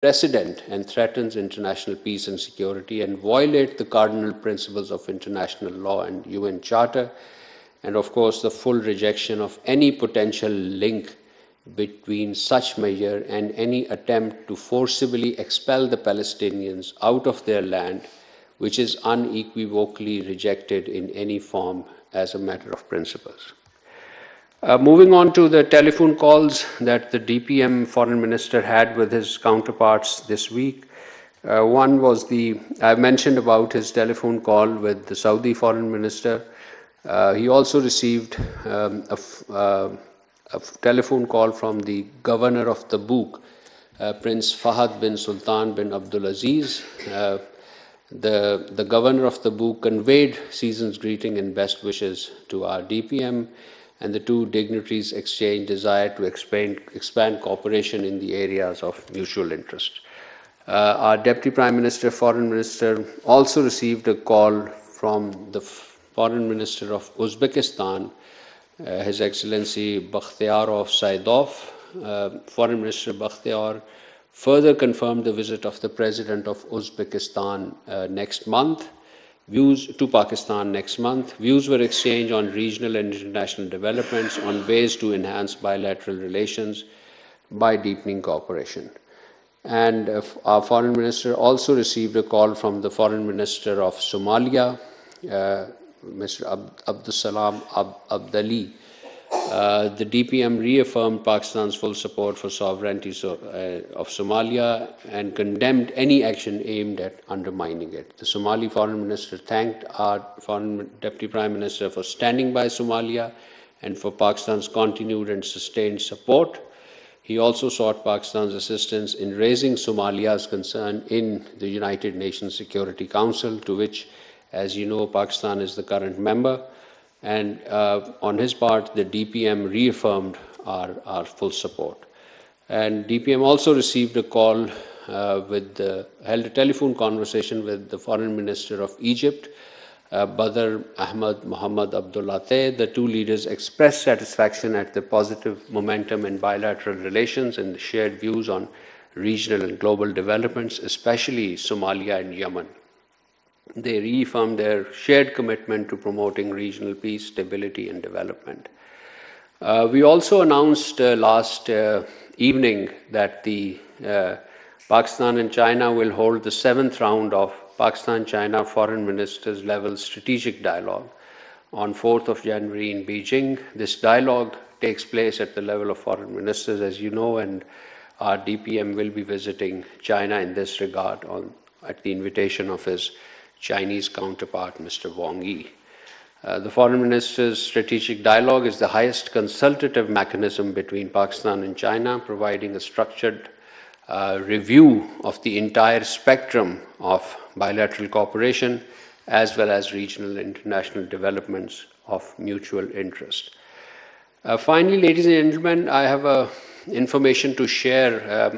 precedent and threatens international peace and security and violate the cardinal principles of international law and UN Charter, and of course the full rejection of any potential link between such measure and any attempt to forcibly expel the Palestinians out of their land, which is unequivocally rejected in any form as a matter of principles. Moving on to the telephone calls that the DPM foreign minister had with his counterparts this week. One was I mentioned about his telephone call with the Saudi foreign minister. He also received a telephone call from the governor of Tabuk, Prince Fahad bin Sultan bin Abdulaziz. The governor of Tabuk conveyed season's greeting and best wishes to our DPM, and the two dignitaries exchanged desire to expand cooperation in the areas of mutual interest. Our Deputy Prime Minister, Foreign Minister, also received a call from the Foreign Minister of Uzbekistan, His Excellency Bakhtiarov Saidov. Foreign Minister Bakhtiar further confirmed the visit of the President of Uzbekistan next month. Views to Pakistan next month. Views were exchanged on regional and international developments, on ways to enhance bilateral relations by deepening cooperation. And our Foreign Minister also received a call from the Foreign Minister of Somalia, Mr. Abdussalam Abdali. The DPM reaffirmed Pakistan's full support for sovereignty of Somalia and condemned any action aimed at undermining it. The Somali Foreign Minister thanked our Deputy Prime Minister for standing by Somalia and for Pakistan's continued and sustained support. He also sought Pakistan's assistance in raising Somalia's concern in the United Nations Security Council, to which, as you know, Pakistan is the current member. And on his part, the DPM reaffirmed our full support. And DPM also received a call, held a telephone conversation with the Foreign Minister of Egypt, Badr Ahmad Mohammed Abdullateh. The two leaders expressed satisfaction at the positive momentum in bilateral relations and the shared views on regional and global developments, especially Somalia and Yemen. They reaffirmed their shared commitment to promoting regional peace, stability, and development. We also announced last evening that Pakistan and China will hold the 7th round of Pakistan-China Foreign Ministers level strategic dialogue on 4th of January in Beijing. This dialogue takes place at the level of foreign ministers, as you know, and our DPM will be visiting China in this regard at the invitation of his Chinese counterpart, Mr. Wang Yi. The Foreign Ministers' Strategic Dialogue is the highest consultative mechanism between Pakistan and China, providing a structured review of the entire spectrum of bilateral cooperation, as well as regional and international developments of mutual interest. Finally, ladies and gentlemen, I have information to share.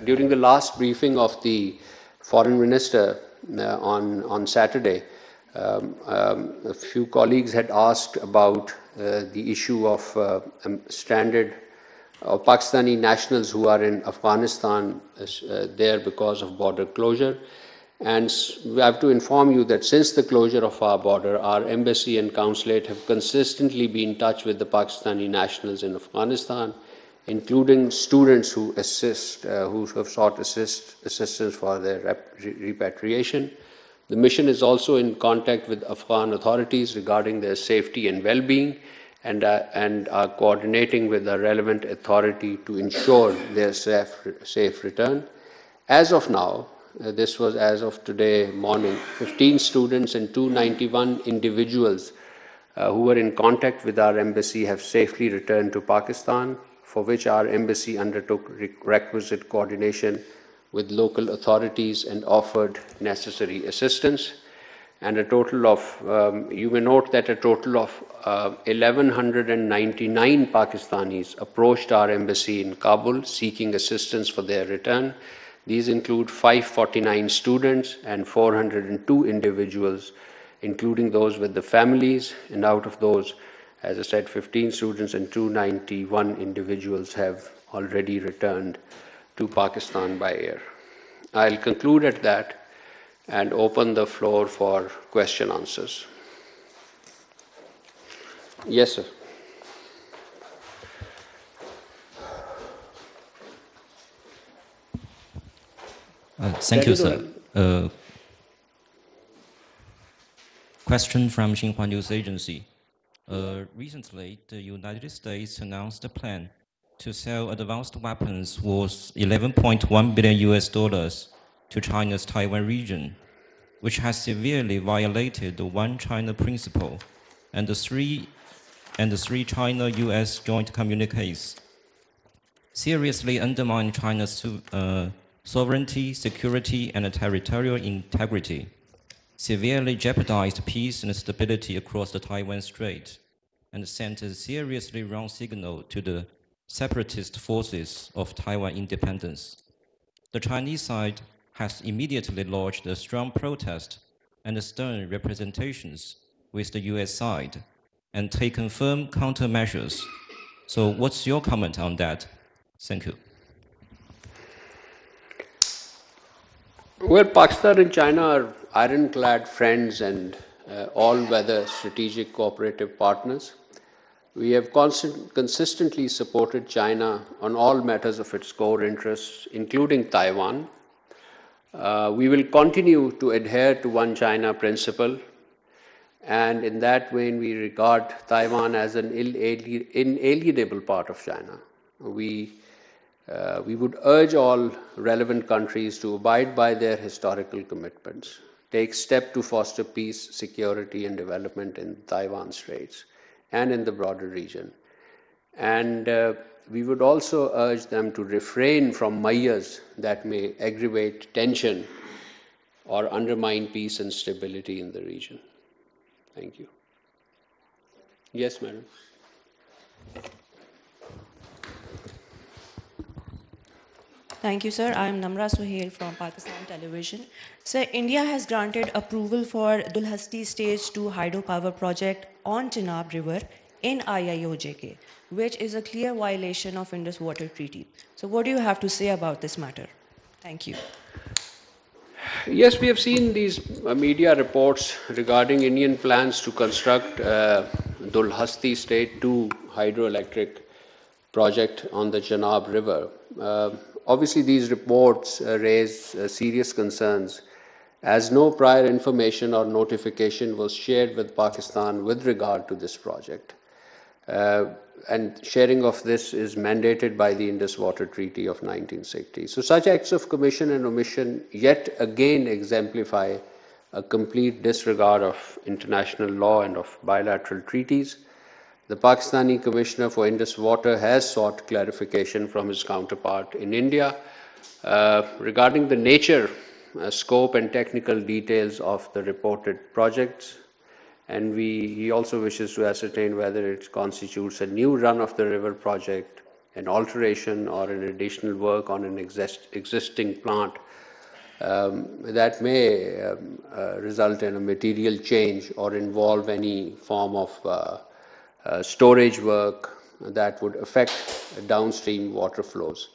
During the last briefing of the Foreign Minister, on Saturday, a few colleagues had asked about the issue of stranded Pakistani nationals who are in Afghanistan there because of border closure. And we have to inform you that since the closure of our border, our embassy and consulate have consistently been in touch with the Pakistani nationals in Afghanistan, including students who have sought assistance for their repatriation. The mission is also in contact with Afghan authorities regarding their safety and well-being, and are coordinating with the relevant authority to ensure their safe return. As of now, this was as of today morning, 15 students and 291 individuals who were in contact with our embassy have safely returned to Pakistan, for which our embassy undertook requisite coordination with local authorities and offered necessary assistance. And a total of, you may note that a total of 1,199 Pakistanis approached our embassy in Kabul seeking assistance for their return. These include 549 students and 402 individuals, including those with the families, and out of those, as I said, 15 students and 291 individuals have already returned to Pakistan by air. I'll conclude at that and open the floor for question answers. Yes, sir. Thank you, sir. Question from Xinhua News Agency. Recently, the United States announced a plan to sell advanced weapons worth $11.1 billion to China's Taiwan region, which has severely violated the One China principle and the three China-US joint communiques, seriously undermine China's sovereignty, security, and territorial integrity, severely jeopardized peace and stability across the Taiwan Strait, and sent a seriously wrong signal to the separatist forces of Taiwan independence. The Chinese side has immediately lodged a strong protest and stern representations with the US side and taken firm countermeasures. So what's your comment on that? Thank you. Well, Pakistan and China are ironclad friends and all-weather strategic cooperative partners. We have consistently supported China on all matters of its core interests, including Taiwan. We will continue to adhere to One China principle, and in that vein, we regard Taiwan as an inalienable part of China. We would urge all relevant countries to abide by their historical commitments, take steps to foster peace, security, and development in Taiwan Straits and in the broader region. And we would also urge them to refrain from measures that may aggravate tension or undermine peace and stability in the region. Thank you. Yes, madam. Thank you, sir. I am Namra Suhail from Pakistan Television. Sir, India has granted approval for Dulhasti Stage 2 hydropower project on Chenab River in IIOJK, which is a clear violation of Indus Water Treaty. So what do you have to say about this matter? Thank you. Yes, we have seen these media reports regarding Indian plans to construct Dulhasti Stage 2 hydroelectric project on the Chenab River. Obviously, these reports raise serious concerns, as no prior information or notification was shared with Pakistan with regard to this project. And sharing of this is mandated by the Indus Water Treaty of 1960. So such acts of commission and omission yet again exemplify a complete disregard of international law and of bilateral treaties. The Pakistani Commissioner for Indus Water has sought clarification from his counterpart in India regarding the nature, scope and technical details of the reported projects, and he also wishes to ascertain whether it constitutes a new run-of-the-river project, an alteration or an additional work on an existing plant that may result in a material change or involve any form of storage work that would affect downstream water flows.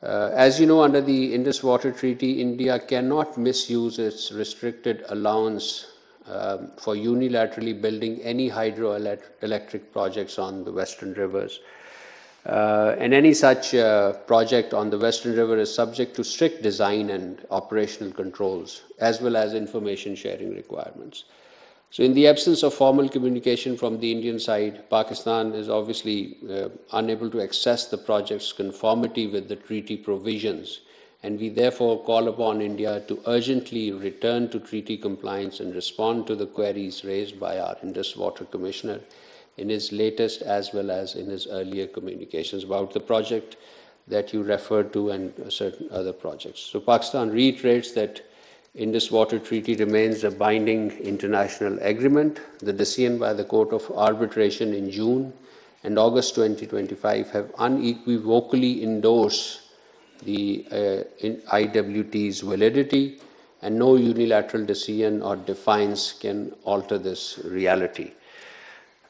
As you know, under the Indus Water Treaty, India cannot misuse its restricted allowance for unilaterally building any hydroelectric projects on the Western rivers. And any such project on the Western River is subject to strict design and operational controls, as well as information sharing requirements. So in the absence of formal communication from the Indian side, Pakistan is obviously unable to assess the project's conformity with the treaty provisions, and we therefore call upon India to urgently return to treaty compliance and respond to the queries raised by our Indus Water Commissioner in his latest as well as in his earlier communications about the project that you referred to and certain other projects. So Pakistan reiterates that Indus Water Treaty remains a binding international agreement. The decision by the Court of Arbitration in June and August 2025 have unequivocally endorsed the IWT's validity, and no unilateral decision or defiance can alter this reality.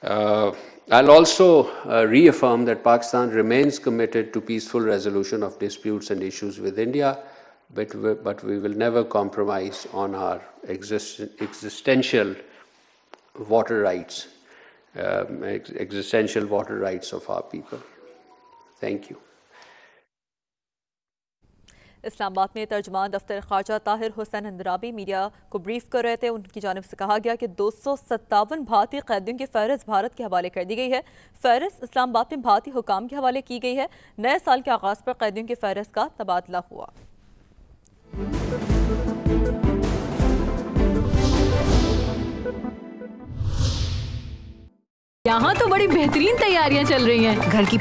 I'll also reaffirm that Pakistan remains committed to peaceful resolution of disputes and issues with India, but we will never compromise on our existential water rights, existential water rights of our people. Thank you. Islamabad में तर्जुमान दफ्तर ख़ारजा Tahir Hussain Andrabi media को brief कर रहे थे। उनकी जानिब से कहा गया कि 257 भारतीय कैदियों की फहरिस्त भारत के हवाले कर दी गई है। फहरिस्त इस्लामाबाद में भारतीय हुकाम के हवाले की गई है। नए साल के आगाज़ पर कैदियों की फहरिस्त का तबादला हुआ। यहाँ तो बड़ी बेहतरीन तैयारियां चल रही हैं। घर की